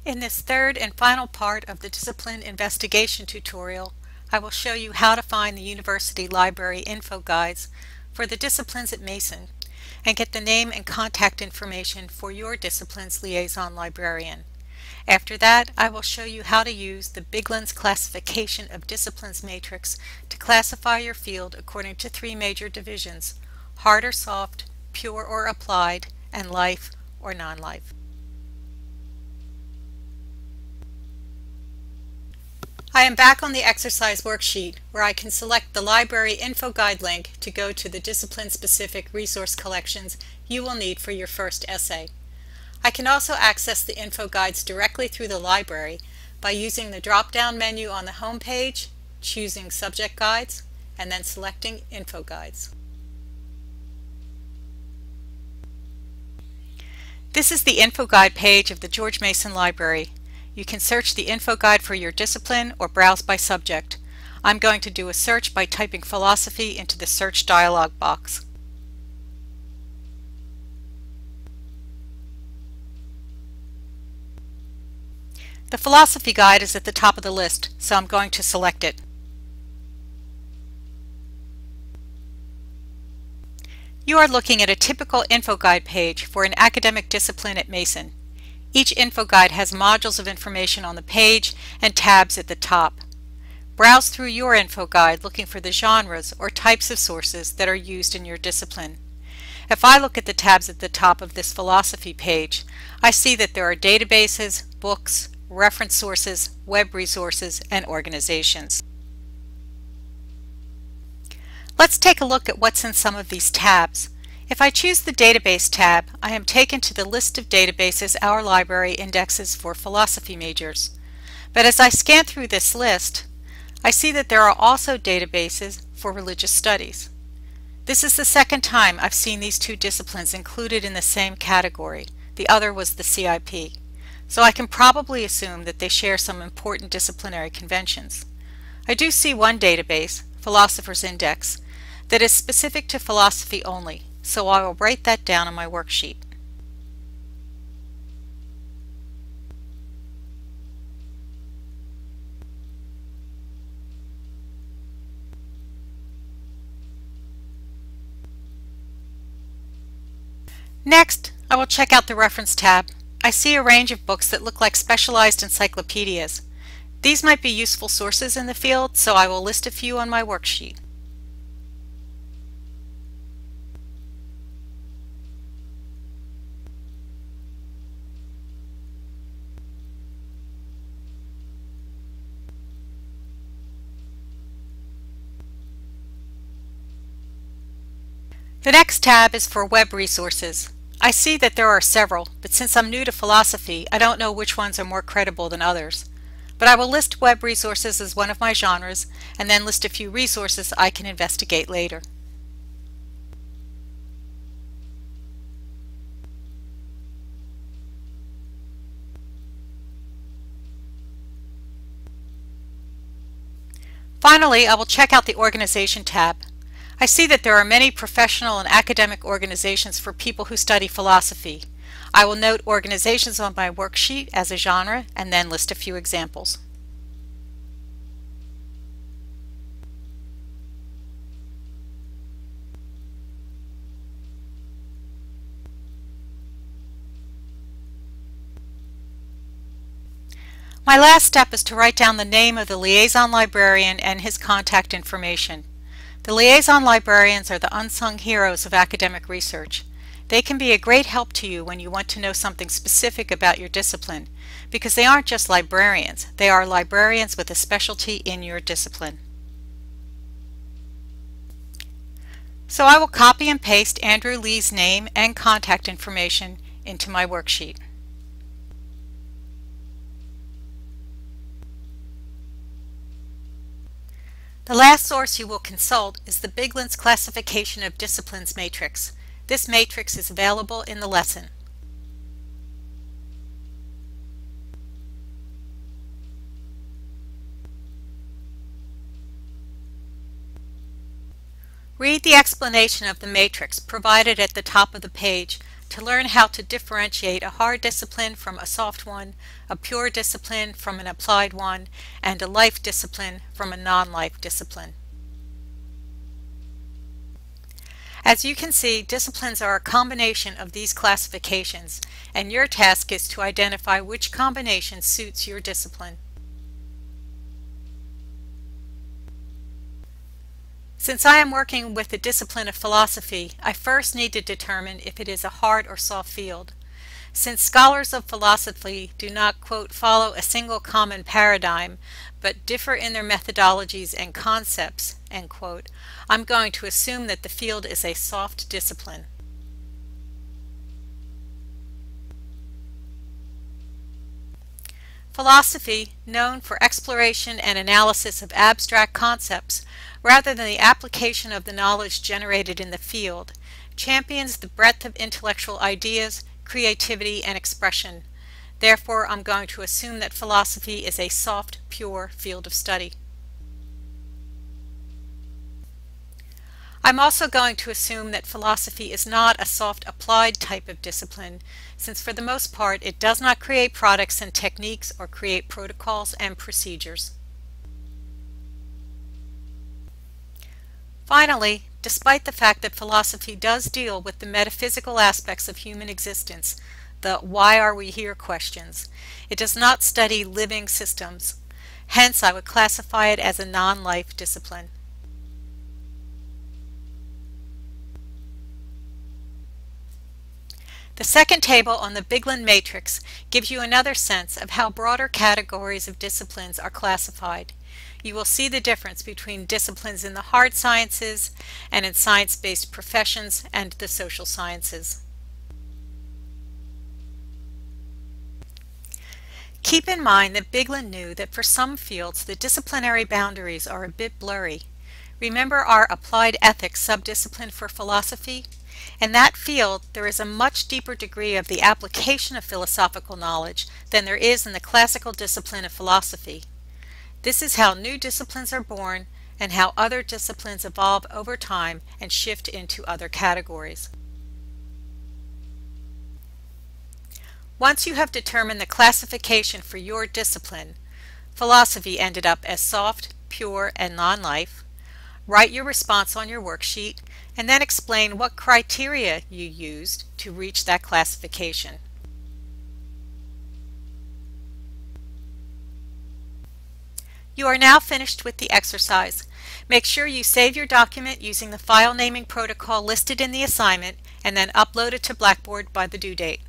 In this third and final part of the discipline investigation tutorial, I will show you how to find the University Library info guides for the disciplines at Mason and get the name and contact information for your discipline's liaison librarian. After that, I will show you how to use the Biglan's classification of disciplines matrix to classify your field according to three major divisions: hard or soft, pure or applied, and life or non-life. I am back on the exercise worksheet where I can select the library info guide link to go to the discipline-specific resource collections you will need for your first essay. I can also access the info guides directly through the library by using the drop-down menu on the home page, choosing Subject Guides, and then selecting Info Guides. This is the info guide page of the George Mason Library. You can search the info guide for your discipline or browse by subject. I'm going to do a search by typing philosophy into the search dialog box. The philosophy guide is at the top of the list, so I'm going to select it. You are looking at a typical info guide page for an academic discipline at Mason. Each info guide has modules of information on the page and tabs at the top. Browse through your info guide looking for the genres or types of sources that are used in your discipline. If I look at the tabs at the top of this philosophy page, I see that there are databases, books, reference sources, web resources, and organizations. Let's take a look at what's in some of these tabs. If I choose the Database tab, I am taken to the list of databases our library indexes for philosophy majors. But as I scan through this list, I see that there are also databases for religious studies. This is the second time I've seen these two disciplines included in the same category. The other was the CIP. So I can probably assume that they share some important disciplinary conventions. I do see one database, Philosopher's Index, that is specific to philosophy only, so I will write that down on my worksheet. Next, I will check out the Reference tab. I see a range of books that look like specialized encyclopedias. These might be useful sources in the field, so I will list a few on my worksheet. The next tab is for web resources. I see that there are several, but since I'm new to philosophy, I don't know which ones are more credible than others. But I will list web resources as one of my genres, and then list a few resources I can investigate later. Finally, I will check out the Organization tab. I see that there are many professional and academic organizations for people who study philosophy. I will note organizations on my worksheet as a genre and then list a few examples. My last step is to write down the name of the liaison librarian and his contact information. The liaison librarians are the unsung heroes of academic research. They can be a great help to you when you want to know something specific about your discipline, because they aren't just librarians, they are librarians with a specialty in your discipline. So I will copy and paste Andrew Lee's name and contact information into my worksheet. The last source you will consult is the Biglan's classification of disciplines matrix. This matrix is available in the lesson. Read the explanation of the matrix provided at the top of the page to learn how to differentiate a hard discipline from a soft one, a pure discipline from an applied one, and a life discipline from a non-life discipline. As you can see, disciplines are a combination of these classifications, and your task is to identify which combination suits your discipline. Since I am working with the discipline of philosophy, I first need to determine if it is a hard or soft field. Since scholars of philosophy do not, quote, follow a single common paradigm, but differ in their methodologies and concepts, end quote, I'm going to assume that the field is a soft discipline. Philosophy, known for exploration and analysis of abstract concepts, rather than the application of the knowledge generated in the field, champions the breadth of intellectual ideas, creativity, and expression. Therefore, I'm going to assume that philosophy is a soft, pure field of study. I'm also going to assume that philosophy is not a soft applied type of discipline, since for the most part it does not create products and techniques or create protocols and procedures. Finally, despite the fact that philosophy does deal with the metaphysical aspects of human existence, the why are we here questions, it does not study living systems. Hence, I would classify it as a non-life discipline. The second table on the Biglan matrix gives you another sense of how broader categories of disciplines are classified. You will see the difference between disciplines in the hard sciences and in science-based professions and the social sciences. Keep in mind that Biglan knew that for some fields the disciplinary boundaries are a bit blurry. Remember our applied ethics subdiscipline for philosophy? In that field, there is a much deeper degree of the application of philosophical knowledge than there is in the classical discipline of philosophy. This is how new disciplines are born and how other disciplines evolve over time and shift into other categories. Once you have determined the classification for your discipline, philosophy ended up as soft, pure, and non-life, write your response on your worksheet, and then explain what criteria you used to reach that classification. You are now finished with the exercise. Make sure you save your document using the file naming protocol listed in the assignment and then upload it to Blackboard by the due date.